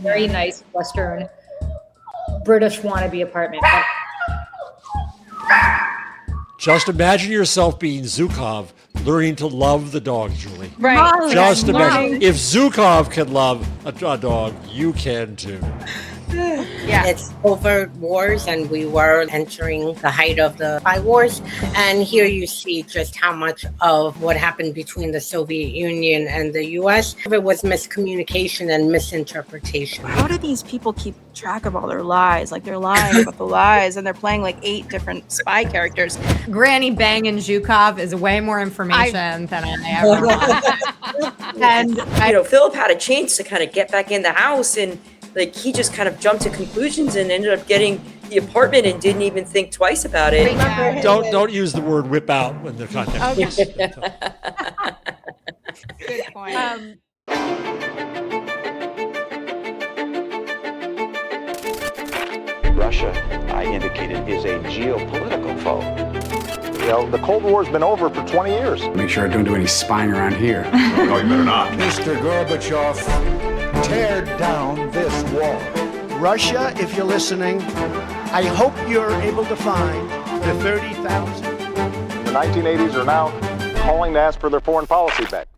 very nice Western British wannabe apartment. But just imagine yourself being Zhukov, learning to love the dog, Julie. Right. Just imagine. If Zhukov can love a dog, you can too. Yeah. It's covert wars, and we were entering the height of the spy wars. And here you see just how much of what happened between the Soviet Union and the U.S. It was miscommunication and misinterpretation. How do these people keep track of all their lies? Like, they're lying about the lies, and they're playing like 8 different spy characters. Granny banging Zhukov is way more information than I ever want. And Philip had a chance to kind of get back in the house, and like he just kind of jumped to conclusions and ended up getting the apartment and didn't even think twice about it. Yeah. Don't use the word whip out when the context. Okay. Good point. Russia, I indicated, is a geopolitical foe. The Cold War's been over for 20 years. Make sure I don't do any spying around here. No, you better not. Mr. Gorbachev, tear down this wall. Russia, if you're listening, I hope you're able to find the 30,000. The 1980s are now calling to ask for their foreign policy back.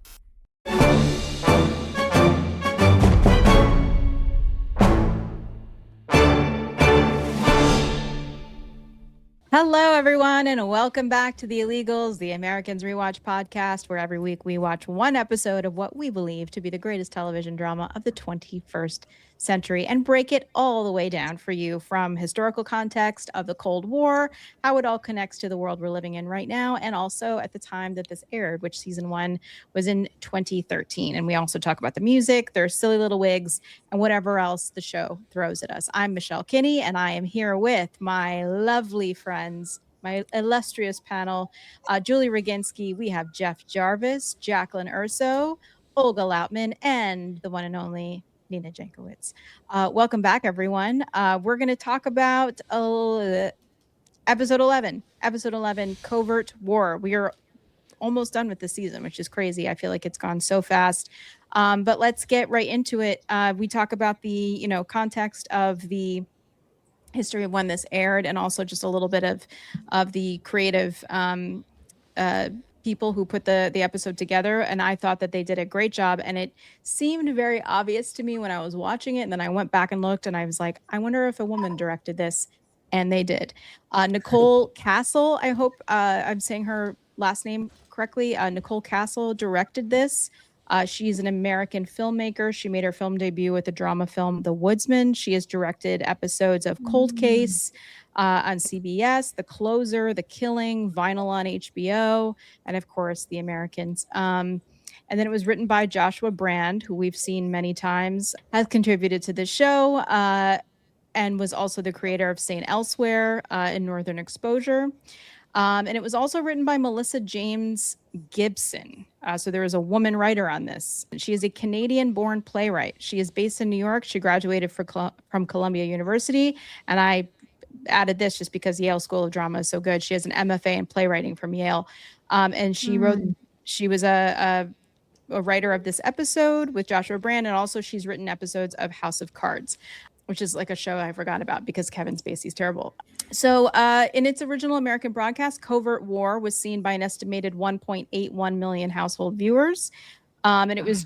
Hello, everyone, and welcome back to The Illegals, the Americans Rewatch podcast, where every week we watch one episode of what we believe to be the greatest television drama of the 21st century and break it all the way down for you, from historical context of the Cold War, how it all connects to the world we're living in right now, and also at the time that this aired, which season 1 was in 2013. And we also talk about the music, their silly little wigs, and whatever else the show throws at us. I'm Michelle Kinney, and I am here with my lovely friends, my illustrious panel, Julie Roginsky. We have Jeff Jarvis, Jaclyn Urso, Olga Lautman, and the one and only Nina Jankowicz. Welcome back, everyone. We're going to talk about episode 11, Covert War. We are almost done with the season, which is crazy. I feel like it's gone so fast. But let's get right into it. We talk about the, context of the history of when this aired, and also just a little bit of the creative people who put the episode together. And I thought that they did a great job, and it seemed very obvious to me when I was watching it. And then I went back and looked, and I was like, I wonder if a woman directed this, and they did. Nicole Castle, I hope I'm saying her last name correctly. Nicole Castle directed this. She's an American filmmaker. She made her film debut with the drama film The Woodsman. She has directed episodes of Cold Case on CBS, The Closer, The Killing, Vinyl on HBO, and of course, The Americans. And then it was written by Joshua Brand, who we've seen many times, has contributed to the show, and was also the creator of St. Elsewhere in Northern Exposure. And it was also written by Melissa James Gibson. So there is a woman writer on this. She is a Canadian-born playwright. She is based in New York. She graduated from Columbia University. And I added this just because Yale School of Drama is so good. She has an MFA in playwriting from Yale. And she was a writer of this episode with Joshua Brand. And also she's written episodes of House of Cards, which is like a show I forgot about because Kevin Spacey's terrible. So in its original American broadcast, Covert War was seen by an estimated 1.81 million household viewers. And it was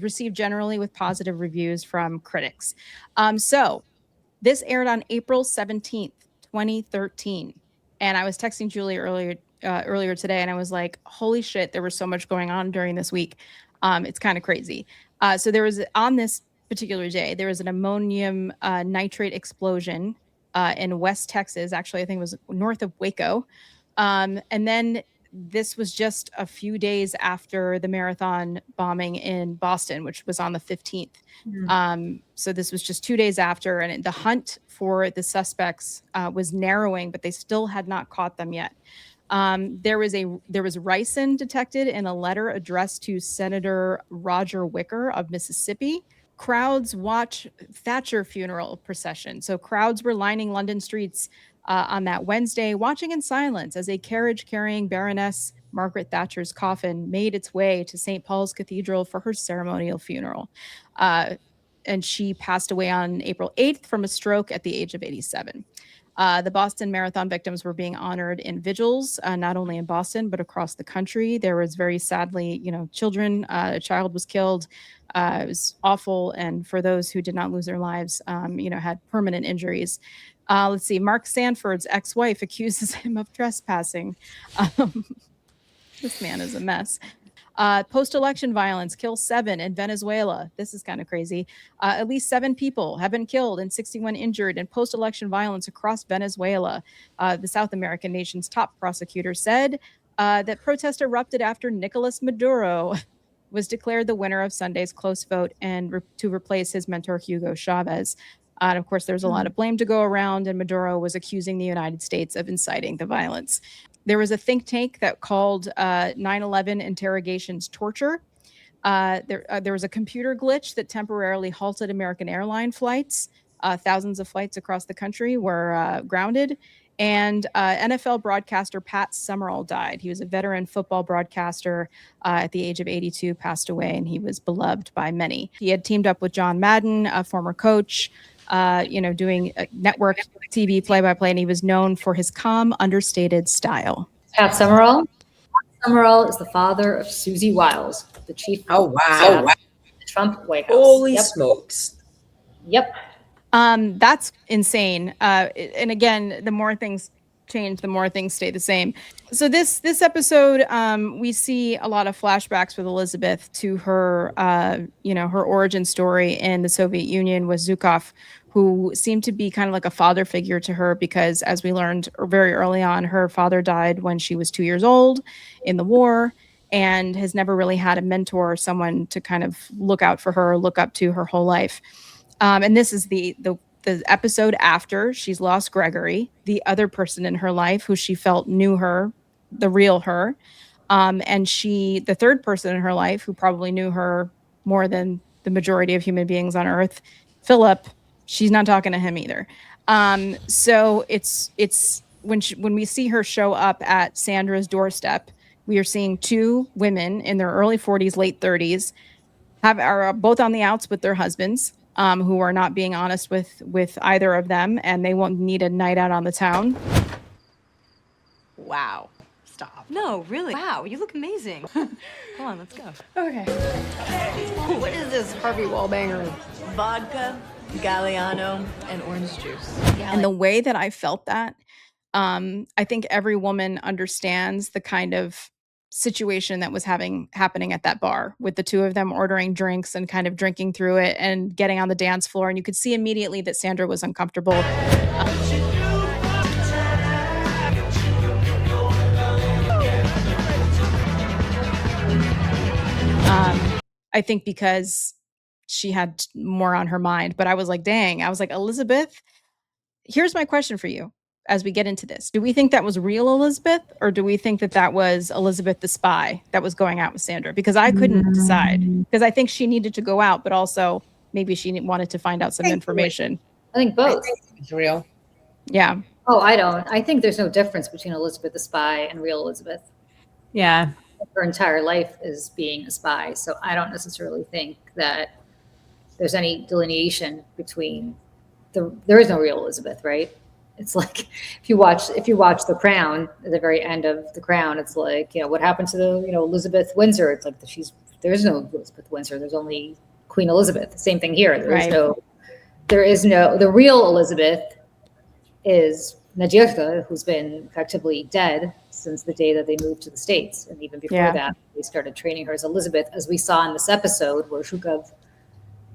received generally with positive reviews from critics. So this aired on April 17th, 2013. And I was texting Julie earlier today, and I was like, holy shit, there was so much going on during this week. It's kind of crazy. So there was, on this particular day, there was an ammonium nitrate explosion in West Texas. Actually, I think it was north of Waco. And then this was just a few days after the marathon bombing in Boston, which was on the 15th. So this was just 2 days after, and the hunt for the suspects was narrowing, but they still had not caught them yet. There was ricin detected in a letter addressed to Senator Roger Wicker of Mississippi. Crowds watch Thatcher funeral procession. So crowds were lining London streets on that Wednesday, watching in silence as a carriage carrying Baroness Margaret Thatcher's coffin made its way to St. Paul's Cathedral for her ceremonial funeral. and she passed away on April 8th from a stroke at the age of 87. The Boston Marathon victims were being honored in vigils, not only in Boston, but across the country. There was very sadly, children, a child was killed. It was awful. And for those who did not lose their lives, had permanent injuries. Let's see, Mark Sanford's ex-wife accuses him of trespassing. This man is a mess. Post-election violence kills 7 in Venezuela. This is kind of crazy. At least 7 people have been killed and 61 injured in post-election violence across Venezuela. The South American nation's top prosecutor said that protest erupted after Nicolas Maduro was declared the winner of Sunday's close vote and to replace his mentor Hugo Chavez. And of course, there's a lot of blame to go around, and Maduro was accusing the United States of inciting the violence. There was a think tank that called 9/11 interrogations torture. There was a computer glitch that temporarily halted American airline flights. Thousands of flights across the country were grounded. And NFL broadcaster Pat Summerall died. He was a veteran football broadcaster at the age of 82, passed away, and he was beloved by many. He had teamed up with John Madden, a former coach, doing network TV play-by-play, and he was known for his calm, understated style. Pat Summerall. Pat Summerall is the father of Susie Wiles, the chief. Oh, wow. The Trump White House. Holy smokes. Yep. That's insane. And again, the more things change, the more things stay the same. So this episode, we see a lot of flashbacks with Elizabeth to her, her origin story in the Soviet Union with Zhukov, who seemed to be kind of like a father figure to her because, as we learned very early on, her father died when she was 2 years old in the war and has never really had a mentor or someone to kind of look out for her, look up to her whole life. And this is the episode after she's lost Gregory, the other person in her life who she felt knew her, the real her. And the third person in her life who probably knew her more than the majority of human beings on Earth, Philip, she's not talking to him either. So it's when we see her show up at Sandra's doorstep, we are seeing 2 women in their early 40s, late 30s, are both on the outs with their husbands, who are not being honest with either of them, and they won't need a night out on the town. Wow. Stop. No, really. Wow, you look amazing. Come on, let's go. Okay. What is this Harvey Wallbanger? Vodka, Galliano, and orange juice. And the way that I felt that, I think every woman understands the kind of situation that was happening at that bar with the 2 of them ordering drinks and kind of drinking through it and getting on the dance floor. And you could see immediately that Sandra was uncomfortable. I think because she had more on her mind, but I was like, dang, I was like, Elizabeth, here's my question for you. As we get into this, do we think that was real Elizabeth, or do we think that was Elizabeth the spy that was going out with Sandra? Because I couldn't decide, because I think she needed to go out, but also maybe she wanted to find out some information. I think both. I think it's real. Yeah. Oh, I don't. I think there's no difference between Elizabeth the spy and real Elizabeth. Yeah. Her entire life is being a spy, so I don't necessarily think that there's any delineation between there is no real Elizabeth, right? It's like if you watch The Crown, at the very end of The Crown, it's like, what happened to the Elizabeth Windsor? It's like there is no Elizabeth Windsor. There's only Queen Elizabeth. Same thing here. There is no the real Elizabeth is Nadezhda, who's been effectively dead since the day that they moved to the States, and even before that, they started training her as Elizabeth, as we saw in this episode where Zhukov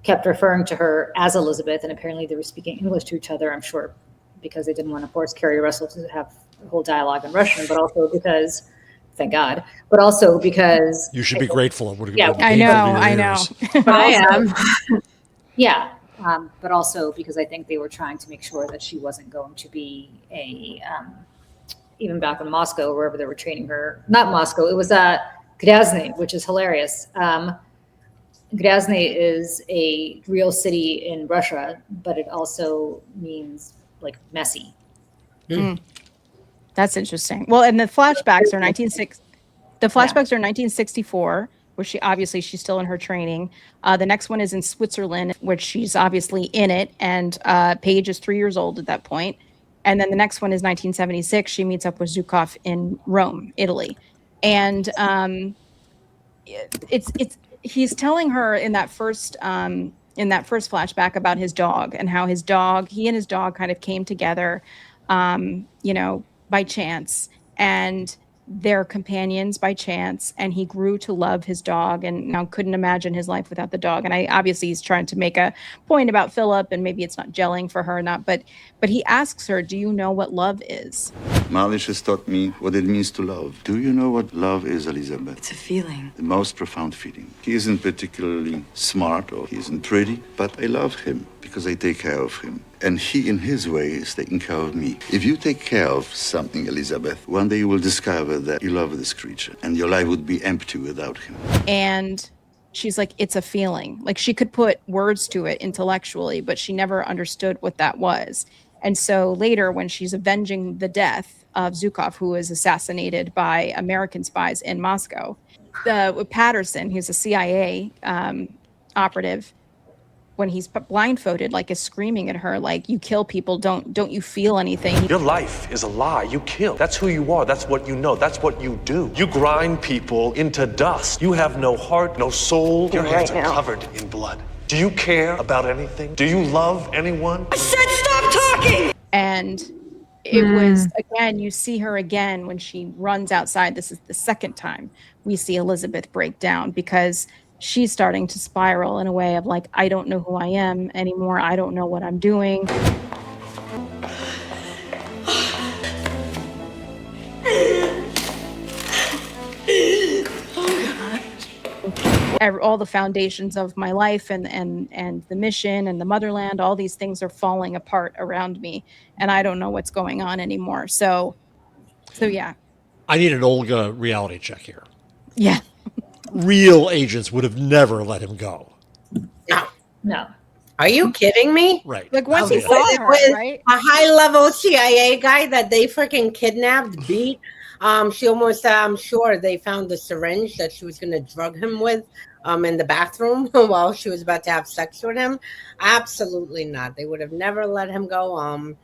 kept referring to her as Elizabeth, and apparently they were speaking English to each other. I'm sure because they didn't want to force Keri Russell to have a whole dialogue in Russian, but also because, thank God, but also because you should be grateful. It would have been I know. But I am. Yeah, but also because I think they were trying to make sure that she wasn't going to be even back in Moscow, wherever they were training her. Not Moscow, it was Grozny, which is hilarious. Grozny is a real city in Russia, but it also means like messy. That's interesting. Well, and the flashbacks are 1964, which she's still in her training. The next one is in Switzerland, which she's obviously in it, and Paige is 3 years old at that point. And then the next one is 1976. She meets up with Zhukov in Rome, Italy, and he's telling her in that first flashback about his dog and how he and his dog kind of came together, by chance, and they're companions by chance, and he grew to love his dog and now couldn't imagine his life without the dog. And obviously he's trying to make a point about Philip, and maybe it's not gelling for her or not, but he asks her, do you know what love is? Malish has taught me what it means to love. Do you know what love is, Elizabeth? It's a feeling. The most profound feeling. He isn't particularly smart or he isn't pretty, but I love him because I take care of him. And he, in his way, is taking care of me. If you take care of something, Elizabeth, one day you will discover that you love this creature and your life would be empty without him. And she's like, it's a feeling. Like, she could put words to it intellectually, but she never understood what that was. And so later, when she's avenging the death of Zhukov, who was assassinated by American spies in Moscow, Patterson, who's a CIA operative, when he's blindfolded, like, is screaming at her, like, you kill people, don't you feel anything? Your life is a lie. You kill. That's who you are. That's what you know. That's what you do. You grind people into dust. You have no heart, no soul. Your hands are covered in blood. Do you care about anything? Do you love anyone? I said stop talking! And it was, again, you see her again when she runs outside. This is the second time we see Elizabeth break down, because she's starting to spiral in a way of like, I don't know who I am anymore. I don't know what I'm doing. All the foundations of my life and the mission and the motherland, all these things are falling apart around me, and I don't know what's going on anymore. So yeah. I need an Olga reality check here. Yeah. Real agents would have never let him go. No. Are you kidding me? Right. Like, once he With saw her, right? a high-level CIA guy that they freaking kidnapped, beat. She almost, I'm sure they found the syringe that she was going to drug him with in the bathroom while she was about to have sex with him. Absolutely not. They would have never let him go.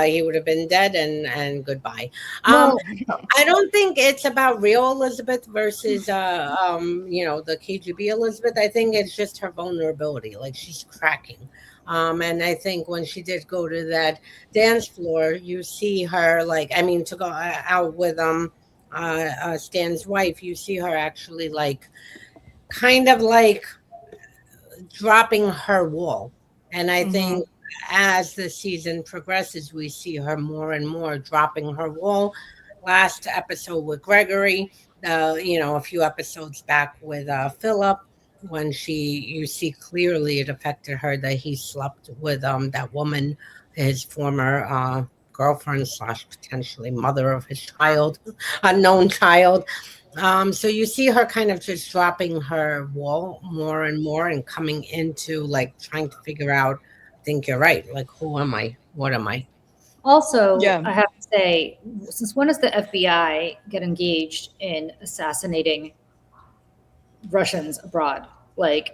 He would have been dead and goodbye. I don't think it's about real Elizabeth versus, the KGB Elizabeth. I think it's just her vulnerability. Like, she's cracking. And I think when she did go to that dance floor, you see her, to go out with Stan's wife, you see her actually kind of dropping her wall. And I think as the season progresses, we see her more and more dropping her wall. Last episode with Gregory, a few episodes back with Philip, when you see clearly it affected her that he slept with that woman, his former girlfriend / potentially mother of his child, unknown child. So you see her kind of just dropping her wall more and more and coming into trying to figure out, I think you're right, who am I? What am I? Also, I have to say, since when does the FBI get engaged in assassinating Russians abroad? It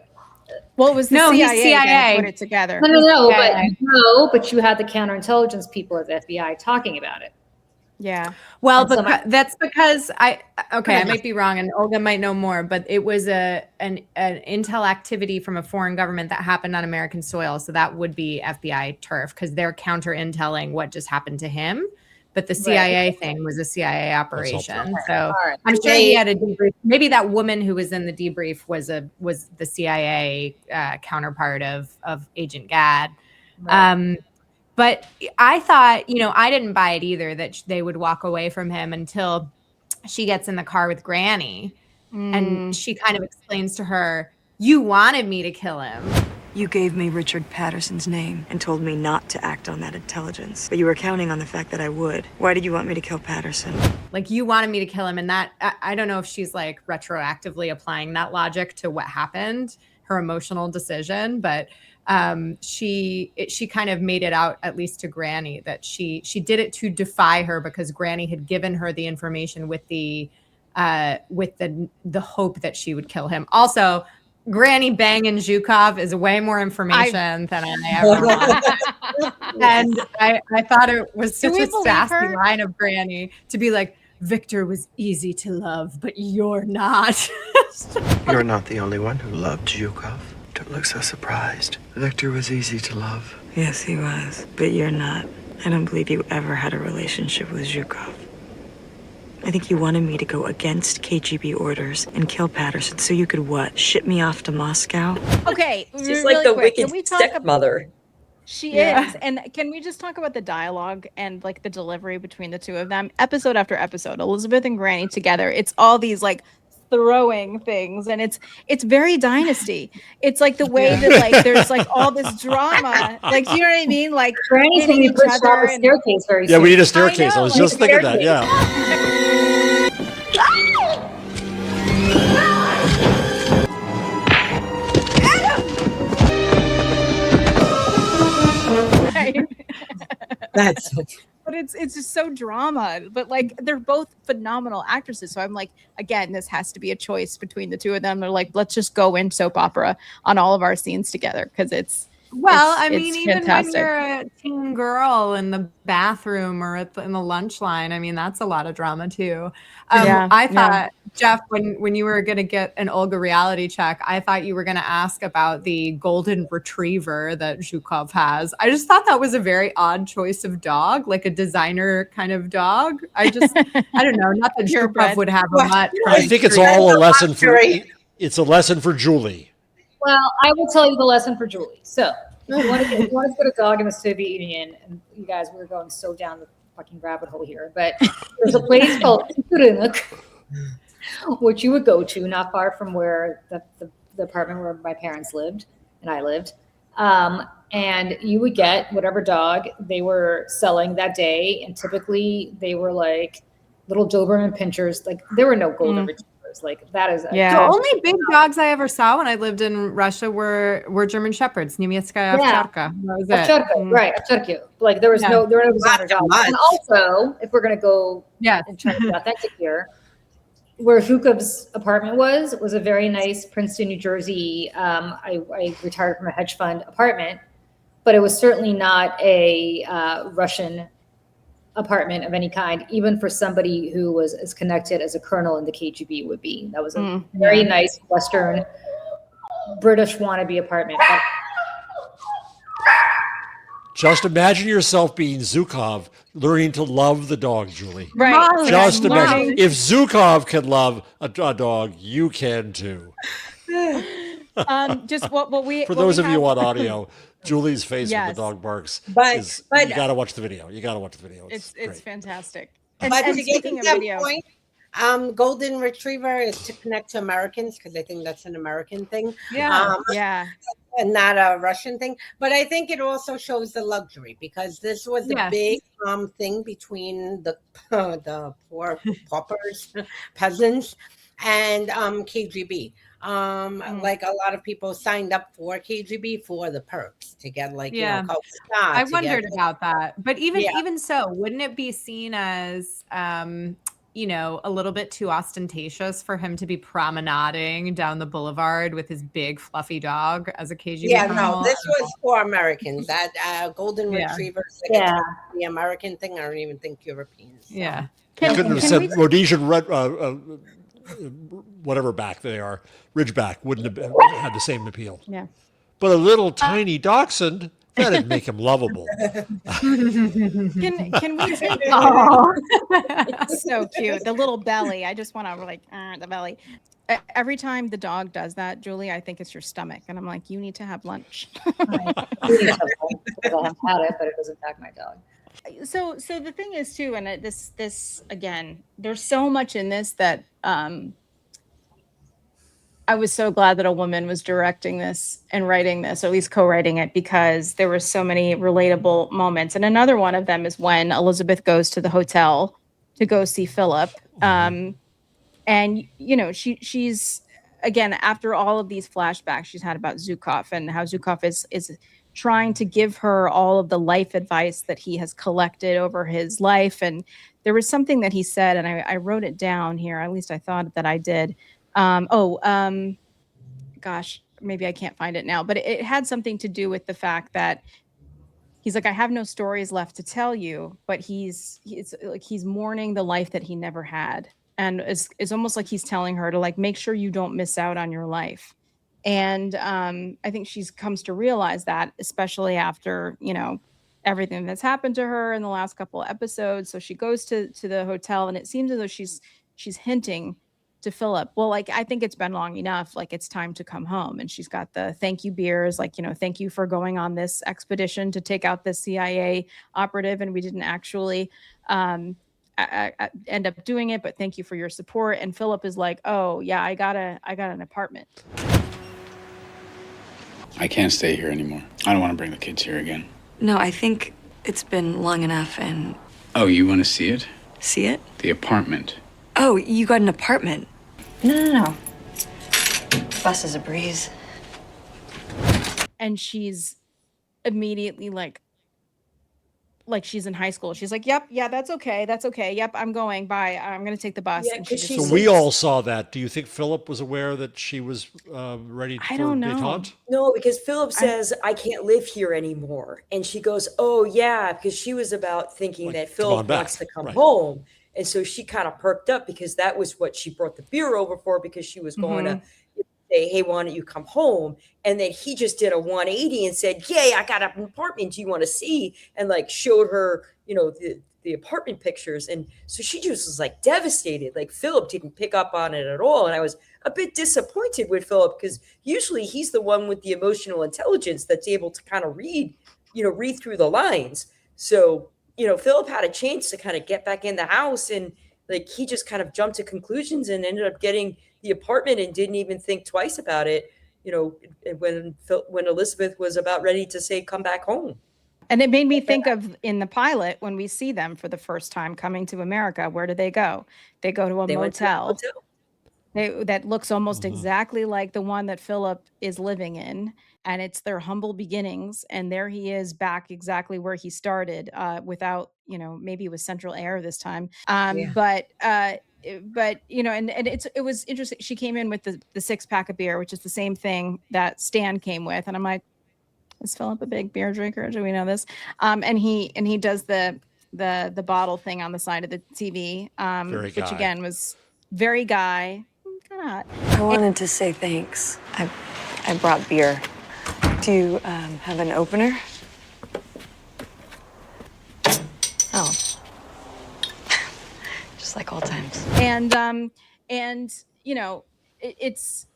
was the CIA that put it together. But you had the counterintelligence people at the FBI talking about it. Yeah. Well, that's because I might be wrong, and Olga might know more, but it was an intel activity from a foreign government that happened on American soil. So that would be FBI turf, because they're counter-intelling what just happened to him. But the CIA thing was a CIA operation. So I'm sure he had a debrief. Maybe that woman who was in the debrief was the CIA counterpart of Agent Gadd. Right. But I thought, I didn't buy it either that they would walk away from him until she gets in the car with Granny. And she kind of explains to her, you wanted me to kill him. You gave me Richard Patterson's name and told me not to act on that intelligence. But you were counting on the fact that I would. Why did you want me to kill Patterson? You wanted me to kill him. And that, I don't know if she's retroactively applying that logic to what happened, her emotional decision, but she kind of made it out, at least to Granny, that she did it to defy her because Granny had given her the information with the with the hope that she would kill him. Also, Granny banging Zhukov is way more information than I ever wanted. And I thought it was such a sassy line of Granny to be like, Victor was easy to love, but you're not. You're not the only one who loved Zhukov. Don't look so surprised. Victor was easy to love. Yes, he was, but you're not. I don't believe you ever had a relationship with Zhukov. I think you wanted me to go against KGB orders and kill Patterson so you could what? Ship me off to Moscow? Okay, She's like the wicked stepmother. She is. And can we just talk about the dialogue and like the delivery between the two of them? Episode after episode, Elizabeth and Granny together. It's all these like throwing things, and it's very Dynasty. It's like the way that like there's like all this drama. Like, do you know what I mean? Like Granny's going to be pushed off the staircase very soon. Yeah, we need a staircase. I was just thinking that. Yeah. That's so but it's just so drama. But like they're both phenomenal actresses. So I'm like, again, this has to be a choice between the two of them. They're like, let's just go in soap opera on all of our scenes together because it's I mean, even fantastic. when you're a teen girl in the bathroom or in the lunch line, I mean, that's a lot of drama too. I thought, Jeff, when you were going to get an Olga reality check, I thought you were going to ask about the golden retriever that Zhukov has. I just thought that was a very odd choice of dog, like a designer kind of dog. I don't know. Not that Zhukov would have a mutt. I think it's all a lesson it's a lesson for Julie. Well, I will tell you the lesson for Julie. So, if you want to get a dog in the Soviet Union, and you guys, we're going so down the fucking rabbit hole here, but there's a place called Ukhrynok, which you would go to not far from where the apartment where my parents lived and I lived. And you would get whatever dog they were selling that day. And typically they were like little Doberman pinchers. Like there were no golden retrievers. Like that is the only big dogs I ever saw when I lived in Russia were German Shepherds, Niemiecka Ovcharka. That was it. Right, Ovcharka. Like there were no designer dogs. And also, if we're gonna go and try to be authentic here, where Zhukov's apartment was a very nice Princeton, New Jersey. I retired from a hedge fund apartment, but it was certainly not a Russian apartment of any kind, even for somebody who was as connected as a colonel in the KGB would be. That was a very nice Western British wannabe apartment. Just imagine yourself being Zhukov, learning to love the dog, Julie. Right. Just imagine. If Zhukov can love a dog, you can too. Just what we for those of you on audio, Julie's face when the dog barks. But you got to watch the video. You got to watch the video. It's fantastic. And to get to that point, golden retriever is to connect to Americans because I think that's an American thing. And not a Russian thing. But I think it also shows the luxury because this was a big thing between the poor paupers, peasants, and KGB. Like a lot of people signed up for KGB for the perks to get I wondered about that. But even so, wouldn't it be seen as a little bit too ostentatious for him to be promenading down the boulevard with his big fluffy dog as a KGB colonel? No, this was for Americans. That golden retrievers, the American thing. I don't even think Europeans. So. Yeah. You couldn't have said Rhodesian whatever back they are, Ridgeback wouldn't have had the same appeal. Yeah. But a little tiny dachshund, that'd make him lovable. Can we say it's so cute. The little belly. I just want to the belly. Every time the dog does that, Julie, I think it's your stomach. And I'm like, you need to have lunch. I haven't had it, but it doesn't attack my dog. So the thing is too, and this again, there's so much in this that I was so glad that a woman was directing this and writing this, or at least co-writing it, because there were so many relatable moments. And another one of them is when Elizabeth goes to the hotel to go see Philip. And she's again, after all of these flashbacks she's had about Zhukov and how Zhukov is trying to give her all of the life advice that he has collected over his life. And there was something that he said, and I wrote it down here. At least I thought that I did. Gosh, maybe I can't find it now, but it had something to do with the fact that he's like, I have no stories left to tell you, but he's mourning the life that he never had. And it's almost like he's telling her to like, make sure you don't miss out on your life. And I think she comes to realize that, especially after, everything that's happened to her in the last couple of episodes. So she goes to the hotel, and it seems as though she's hinting to Philip, well, like, I think it's been long enough, like it's time to come home. And she's got the thank you beers, like, thank you for going on this expedition to take out this CIA operative, and we didn't actually end up doing it, but thank you for your support. And Philip is like, oh yeah, I got an apartment. I can't stay here anymore. I don't want to bring the kids here again. No, I think it's been long enough. And Oh, you want to see it? See it? The apartment. Oh, you got an apartment? No. Bus is a breeze. And she's immediately like she's in high school. She's like, yep, yeah, that's okay. Yep, I'm going. Bye. I'm going to take the bus. Yeah, and she just So we all saw that. Do you think Philip was aware that she was ready for don't know. detente? No, because Philip says, I can't live here anymore. And she goes, oh, yeah, because she was about thinking that Philip wants to come home. And so she kind of perked up because that was what she brought the beer over for, because she was going to say, hey, why don't you come home? And then he just did a 180 and said, yay, I got an apartment. Do you want to see? And like showed her, the apartment pictures. And so she just was like devastated. Like Philip didn't pick up on it at all. And I was a bit disappointed with Philip, because usually he's the one with the emotional intelligence that's able to kind of read through the lines. So, Philip had a chance to kind of get back in the house, and like he just kind of jumped to conclusions and ended up getting the apartment and didn't even think twice about it, when Elizabeth was about ready to say, come back home. And it made me think of in the pilot, when we see them for the first time coming to America, where do they go? They go to a motel. That looks almost exactly like the one that Philip is living in. And it's their humble beginnings. And there he is back exactly where he started, without, maybe it was central air this time. But it was interesting. She came in with the 6-pack of beer, which is the same thing that Stan came with. And I'm like, is Philip a big beer drinker? Do we know this? And he does the bottle thing on the side of the TV, which again was very guy. Kind of hot. I wanted to say thanks. I brought beer. Do you have an opener? Oh. Just like old times. And it's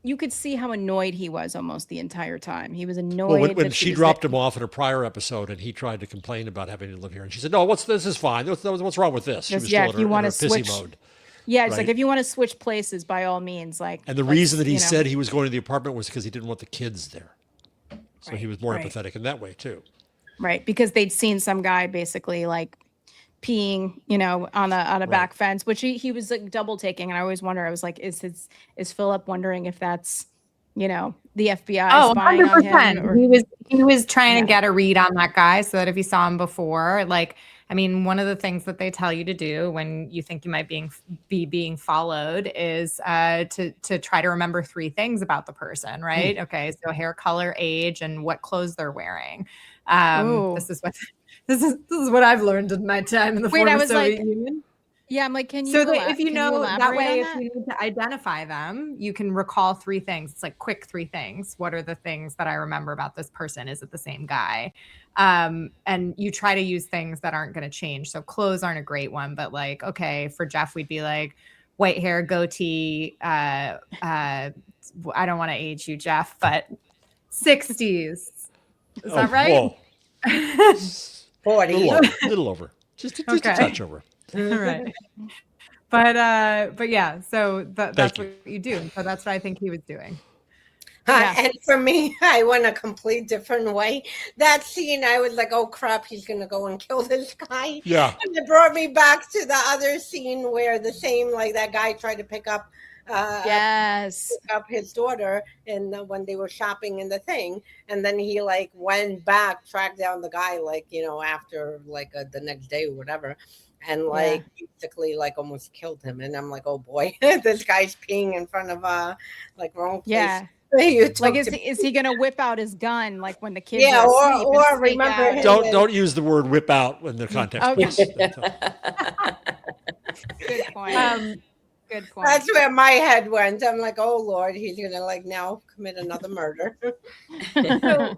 you could see how annoyed he was almost the entire time. He was annoyed. Well, when she dropped him off in a prior episode, and he tried to complain about having to live here, and she said, "No, this is fine. What's wrong with this?" She was still in her pissy mode. Yeah, it's like, if you want to switch places, by all means. And the reason that he said he was going to the apartment was because he didn't want the kids there. So he was more empathetic in that way too. Right, because they'd seen some guy basically like peeing, on a back fence, which he was like double taking. And I always wonder, I was like, is Philip wondering if that's, the FBI spying 100%. On him? Or, he was trying to get a read on that guy so that if he saw him before, like, I mean, one of the things that they tell you to do when you think you might be being followed is to try to remember 3 things about the person, right? Okay, so hair color, age, and what clothes they're wearing. This is what I've learned in my time in the former Soviet Union. Yeah, I'm like, can you? So that if you know that way, if you need to identify them, you can recall 3 things. It's like quick 3 things. What are the things that I remember about this person? Is it the same guy? And you try to use things that aren't going to change. So clothes aren't a great one, but like, okay, for Jeff, we'd be like white hair, goatee. I don't want to age you, Jeff, but 60s. Is that right? 40. Little over. Just a touch over. All right. But yeah, so that's what you do. So that's what I think he was doing. And for me, I went a complete different way. That scene, I was like, oh crap, he's going to go and kill this guy. Yeah. And it brought me back to the other scene where the same, like that guy tried to pick up his daughter and when they were shopping in the thing, and then he like went back, tracked down the guy, like, after like the next day or whatever, and like basically like almost killed him. And I'm like, oh boy, this guy's peeing in front of like wrong place. Yeah. Like is he gonna whip out his gun like when the kids yeah, are asleep or remember him don't use the word whip out in the context. Okay. Good point. Good point. That's where my head went. I'm like, oh Lord, he's gonna like now commit another murder. So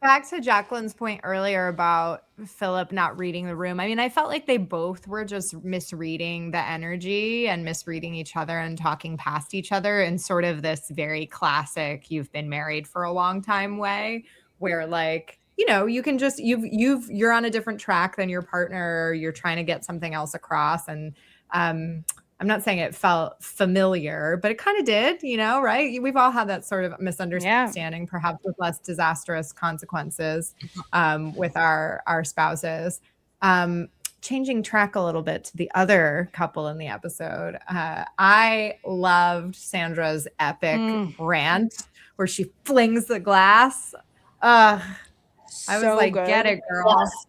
back to Jaclyn's point earlier about Philip not reading the room. I mean, I felt like they both were just misreading the energy and misreading each other and talking past each other in sort of this very classic "you've been married for a long time" way, where like, you know, you can just you're on a different track than your partner, or you're trying to get something else across. And I'm not saying it felt familiar, but it kind of did, you know, right? We've all had that sort of misunderstanding, perhaps with less disastrous consequences with our spouses. Changing track a little bit to the other couple in the episode. I loved Sandra's epic rant where she flings the glass. I was like, good. Get it, girl. Yes.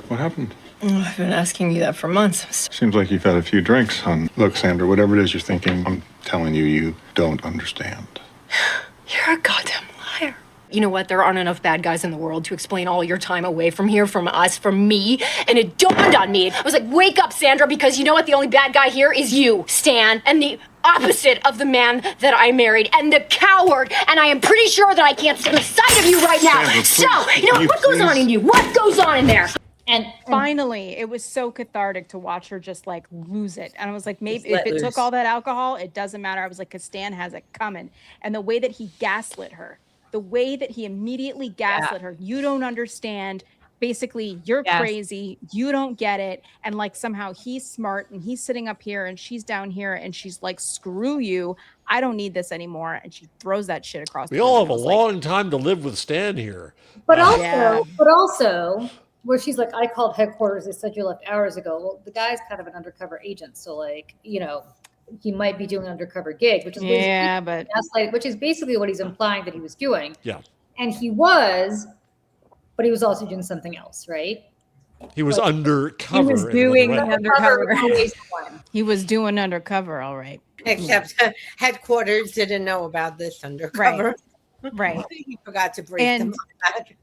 What happened? Oh, I've been asking you that for months. Seems like you've had a few drinks, hon. Look, Sandra, whatever it is you're thinking, I'm telling you, you don't understand. You're a goddamn liar. You know what? There aren't enough bad guys in the world to explain all your time away from here, from us, from me. And it dawned on me. I was like, wake up, Sandra, because you know what? The only bad guy here is you, Stan, and the opposite of the man that I married, and the coward. And I am pretty sure that I can't stand the sight of you right now. Sandra, so, you know what goes on in you? What goes on in there? And finally, it was so cathartic to watch her just like lose it. And I was like, maybe if it took all that alcohol, it doesn't matter. I was like, because Stan has it coming. And the way that he gaslit her, the way that he immediately gaslit her, you don't understand. Basically, you're crazy. You don't get it. And like somehow he's smart and he's sitting up here and she's down here and she's like, screw you. I don't need this anymore. And she throws that shit across. We all have a long time to live with Stan here. But also, where she's like, I called headquarters. They said you left hours ago. Well, the guy's kind of an undercover agent. So like, you know, he might be doing an undercover gig, which is which is basically what he's implying that he was doing. Yeah. And he was, but he was also doing something else, right? He was undercover. He was doing undercover. He was doing undercover, all right. Except headquarters didn't know about this undercover. Right. He forgot to break them back.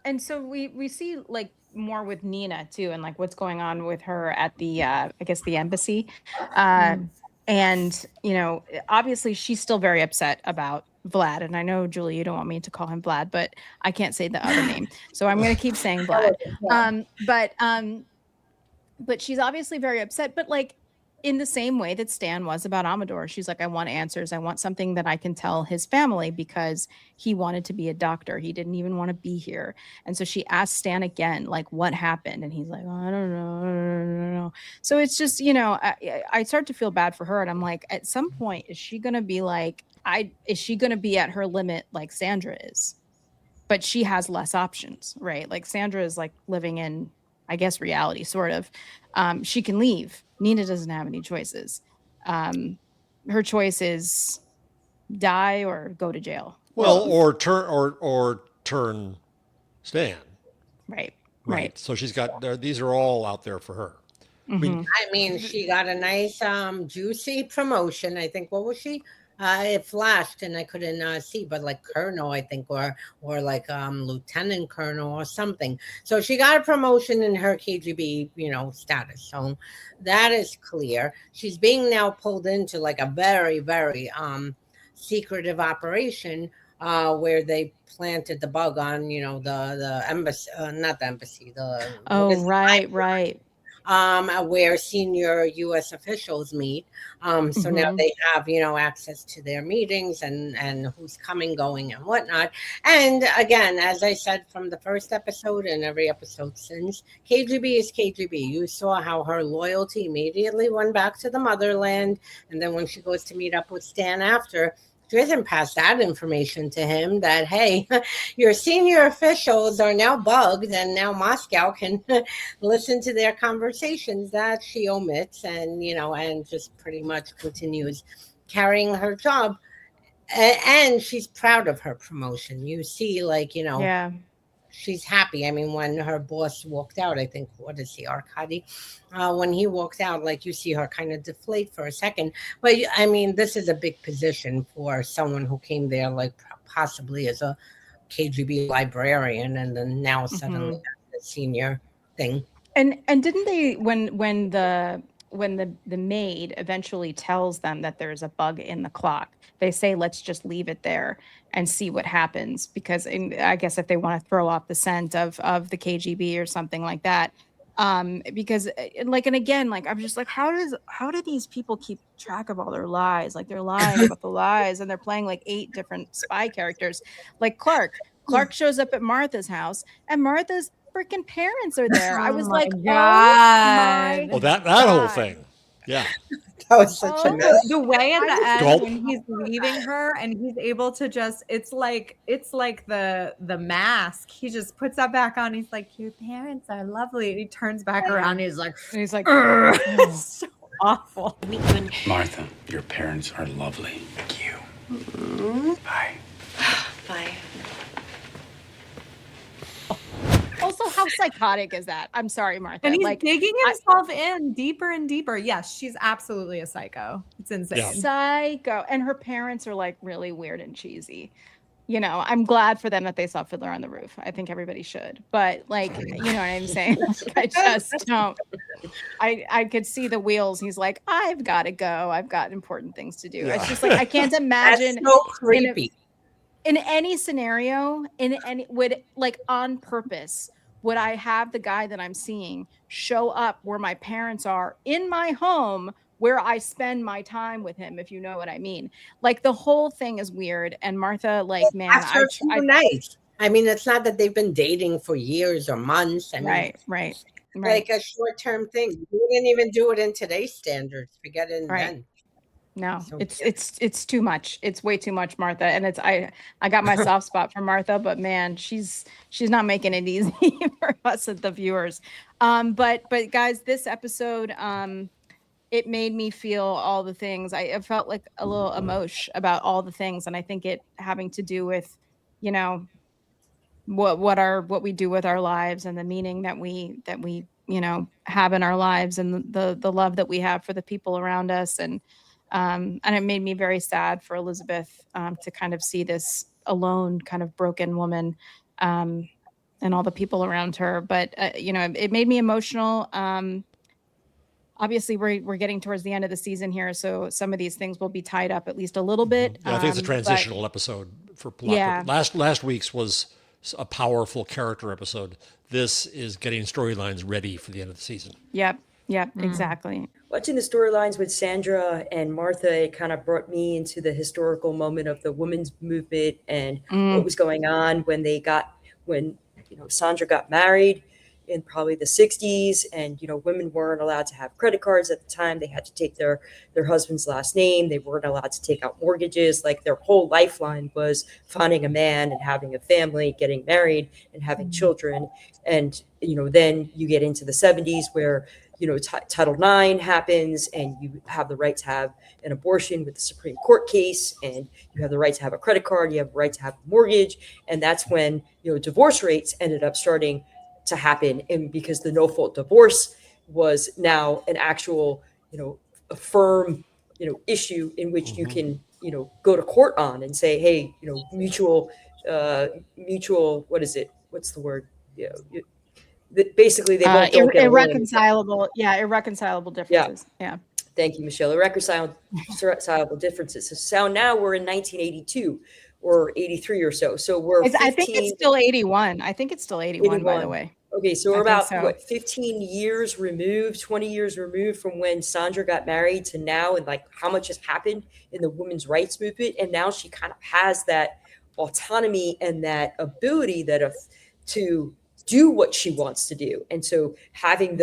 And so we see like more with Nina too, and like what's going on with her at the I guess the embassy. And you know, obviously she's still very upset about Vlad. And I know, Julie, you don't want me to call him Vlad, but I can't say the other name. So I'm gonna keep saying Vlad. But she's obviously very upset, but like in the same way that Stan was about Amador. She's like, I want answers. I want something that I can tell his family because he wanted to be a doctor. He didn't even want to be here. And so she asked Stan again, like, what happened? And he's like, oh, I don't know. So it's just, you know, I start to feel bad for her. And I'm like, at some point, is she going to be like, is she going to be at her limit like Sandra is? But she has less options, right? Like Sandra is like living in, I guess, reality, sort of. She can leave. Nina doesn't have any choices. Her choice is die or go to jail. Well, or turn Stan. Right. So she's got these are all out there for her. Mm-hmm. I mean, she got a nice juicy promotion. I think, what was she? It flashed and I couldn't see, but like colonel, I think, or like lieutenant colonel or something. So she got a promotion in her KGB, you know, status. So that is clear. She's being now pulled into like a very, very secretive operation where they planted the bug on, you know, the embassy, not the embassy, right. Where senior U.S. officials meet. So now they have, you know, access to their meetings and who's coming, going, and whatnot. And again, as I said from the first episode and every episode since, KGB is KGB. You saw how her loyalty immediately went back to the motherland. And then when she goes to meet up with Stan after, she doesn't pass that information to him that, hey, your senior officials are now bugged and now Moscow can listen to their conversations. That she omits and, you know, and just pretty much continues carrying her job. And she's proud of her promotion. You see, like, you know, she's happy. I mean, when her boss walked out, I think, what is he, Arkady? When he walked out, like you see her kind of deflate for a second. But I mean, this is a big position for someone who came there like possibly as a KGB librarian, and then now suddenly the senior thing. And didn't they when the maid eventually tells them that there's a bug in the clock, they say let's just leave it there and see what happens, because I guess if they want to throw off the scent of the KGB or something like that. Because like, and again, like I'm just like, how do these people keep track of all their lies? Like they're lying about the lies, and they're playing like 8 different spy characters. Like Clark shows up at Martha's house, and Martha's freaking parents are there. I was like, God. Oh, that whole thing. Yeah. That was such a mess. The way at the end Gulp. when he's leaving her and he's able to just, it's like the mask. He just puts that back on. He's like, your parents are lovely. And he turns back around. And he's like, it's so awful. Martha, your parents are lovely. Thank you. Bye. Bye. Also, how psychotic is that? I'm sorry, Martha. And he's like digging himself in deeper and deeper. Yes, she's absolutely a psycho. It's insane. Yeah. Psycho. And her parents are like really weird and cheesy. You know, I'm glad for them that they saw Fiddler on the Roof. I think everybody should. But like, you know what I'm saying? I just don't. I could see the wheels. He's like, I've got to go. I've got important things to do. Yeah. It's just like, I can't imagine. That's so creepy. In any scenario, would like on purpose, would I have the guy that I'm seeing show up where my parents are in my home where I spend my time with him, if you know what I mean? Like the whole thing is weird. And Martha, like, man, After nice. I mean, it's not that they've been dating for years or months. I mean, right. Like a short-term thing. You didn't even do it in today's standards. Forget it then. No, it's too much. It's way too much, Martha. And it's I got my soft spot for Martha, but man, she's not making it easy for us as the viewers. But guys, this episode, it made me feel all the things. I felt like a little emotion about all the things, and I think it having to do with, you know, what we do with our lives and the meaning that we you know have in our lives, and the love that we have for the people around us, and it made me very sad for Elizabeth to kind of see this alone, kind of broken woman, and all the people around her. But you know, it made me emotional. Obviously, we're getting towards the end of the season here, so some of these things will be tied up at least a little bit. Yeah, I think it's a transitional episode for plot. Yeah. Last week's was a powerful character episode. This is getting storylines ready for the end of the season. Yep, exactly. Watching the storylines with Sandra and Martha, it kind of brought me into the historical moment of the women's movement and what was going on when Sandra got married in probably the 60s, and women weren't allowed to have credit cards at the time. They had to take their husband's last name. They weren't allowed to take out mortgages. Like their whole lifeline was finding a man and having a family, getting married and having children. And then you get into the 70s where Title IX happens, and you have the right to have an abortion with the Supreme Court case, and you have the right to have a credit card, you have the right to have a mortgage. And that's when divorce rates ended up starting to happen, and because the no-fault divorce was now an actual a firm issue in which you can go to court on and say, hey, mutual what is it, what's the word, basically they both don't get irreconcilable differences. Yeah. Thank you, Michelle. Irreconcilable differences. So now we're in 1982 or 83 or so. So we're I think it's still 81. I think it's still 81, by the way. Okay, so we're about 15 years removed, 20 years removed from when Sandra got married to now, and like how much has happened in the women's rights movement. And now she kind of has that autonomy and that ability to do what she wants to do. And so having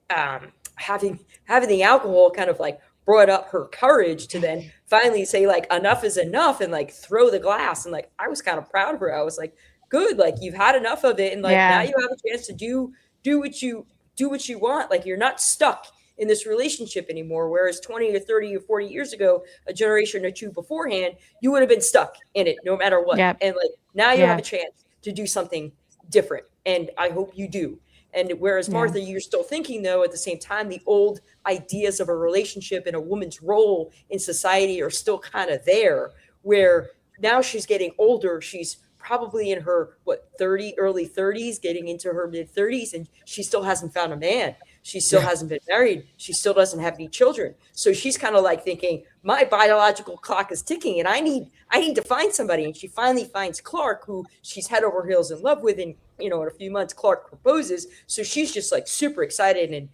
having the alcohol kind of like brought up her courage to then finally say like enough is enough and like throw the glass. And like I was kind of proud of her. I was like, good, like you've had enough of it, and like now you have a chance to do what you want. Like you're not stuck in this relationship anymore, whereas 20 or 30 or 40 years ago, a generation or two beforehand, you would have been stuck in it no matter what. And like now you have a chance to do something different. And I hope you do. And whereas Martha, you're still thinking, though, at the same time, the old ideas of a relationship and a woman's role in society are still kind of there, where now she's getting older. She's probably in her, early 30s, getting into her mid 30s, and she still hasn't found a man. She still hasn't been married. She still doesn't have any children. So she's kind of like thinking, my biological clock is ticking and I need to find somebody. And she finally finds Clark, who she's head over heels in love with. And, in a few months, Clark proposes. So she's just like super excited and,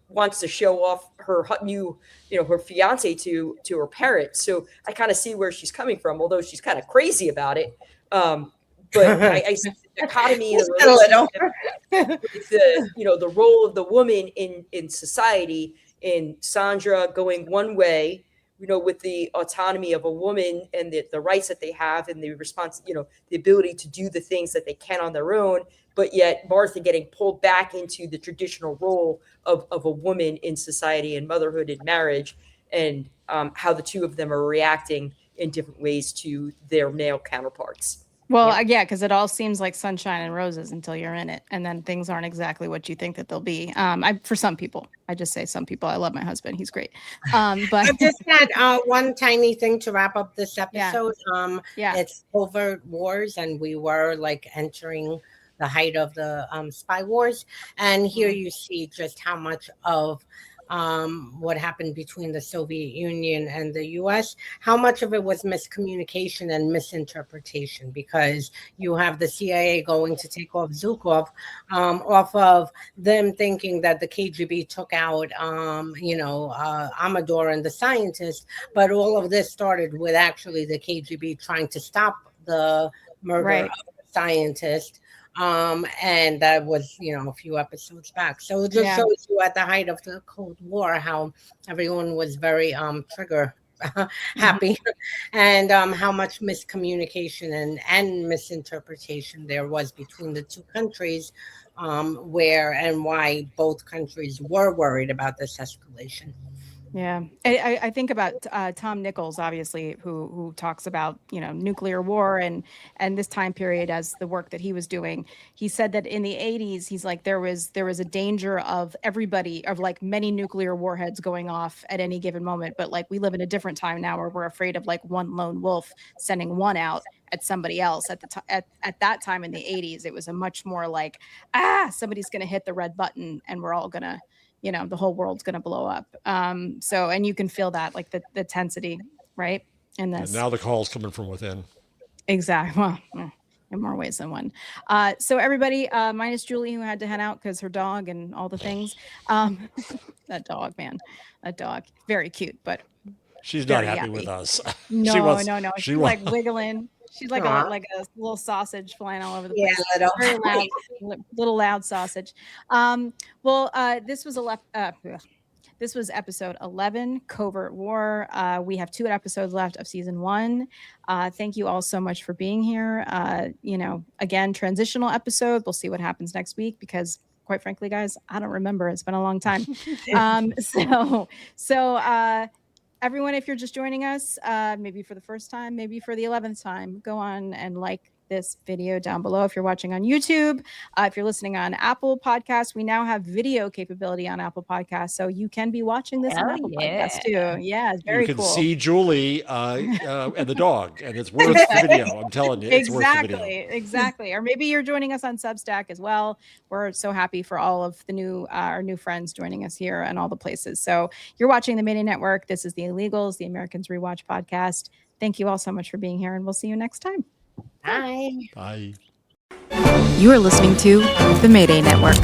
wants to show off her new, her fiance to her parents. So I kind of see where she's coming from, although she's kind of crazy about it. But I see the dichotomy of the role of the woman in society, in Sandra going one way, with the autonomy of a woman and the rights that they have and the the ability to do the things that they can on their own, but yet Martha getting pulled back into the traditional role of a woman in society and motherhood and marriage, and how the two of them are reacting in different ways to their male counterparts. Well, yeah, because it all seems like sunshine and roses until you're in it, and then things aren't exactly what you think that they'll be. For some people, I just say some people. I love my husband; he's great. But I just had one tiny thing to wrap up this episode. It's Covert wars, and we were like entering the height of the spy wars, and here you see just how much of what happened between the Soviet Union and the US, how much of it was miscommunication and misinterpretation, because you have the CIA going to take off Zhukov off of them thinking that the KGB took out, Amador and the scientist. But all of this started with actually the KGB trying to stop the murder of the scientist. And that was, a few episodes back. So it just shows you at the height of the Cold War how everyone was very trigger happy, and how much miscommunication and misinterpretation there was between the two countries, where and why both countries were worried about this escalation. Yeah, I think about Tom Nichols, obviously, who talks about nuclear war and this time period as the work that he was doing. He said that in the 80s, he's like there was a danger of like many nuclear warheads going off at any given moment. But like we live in a different time now where we're afraid of like one lone wolf sending one out at somebody else. At that time in the 80s, it was a much more like somebody's going to hit the red button and we're all gonna. The whole world's going to blow up. And you can feel that, like the tensity, right? In this. And now the call's coming from within. Exactly. Well, in more ways than one. So everybody, minus Julie, who had to head out because her dog and all the things. That dog, man, that dog, very cute, but she's not happy with us. No. She's like wiggling. She's like a little sausage flying all over the place. Yeah, very loud, little loud sausage. This was episode 11, Covert War. We have 2 episodes left of season 1. Thank you all so much for being here. Again, transitional episode. We'll see what happens next week because, quite frankly, guys, I don't remember. It's been a long time. Everyone, if you're just joining us, maybe for the first time, maybe for the 11th time, go on and like this video down below. If you're watching on YouTube, if you're listening on Apple Podcasts, we now have video capability on Apple Podcasts, so you can be watching this on Apple Podcasts too. Yeah, it's very cool. You can see Julie and the dog, and it's worth the video. I'm telling you, it's worth the video. Exactly. Or maybe you're joining us on Substack as well. We're so happy for all of the our new friends joining us here and all the places. So you're watching the Mayday Network. This is The Illegals, the Americans Rewatch podcast. Thank you all so much for being here, and we'll see you next time. Bye. Bye. You are listening to the Mayday Network.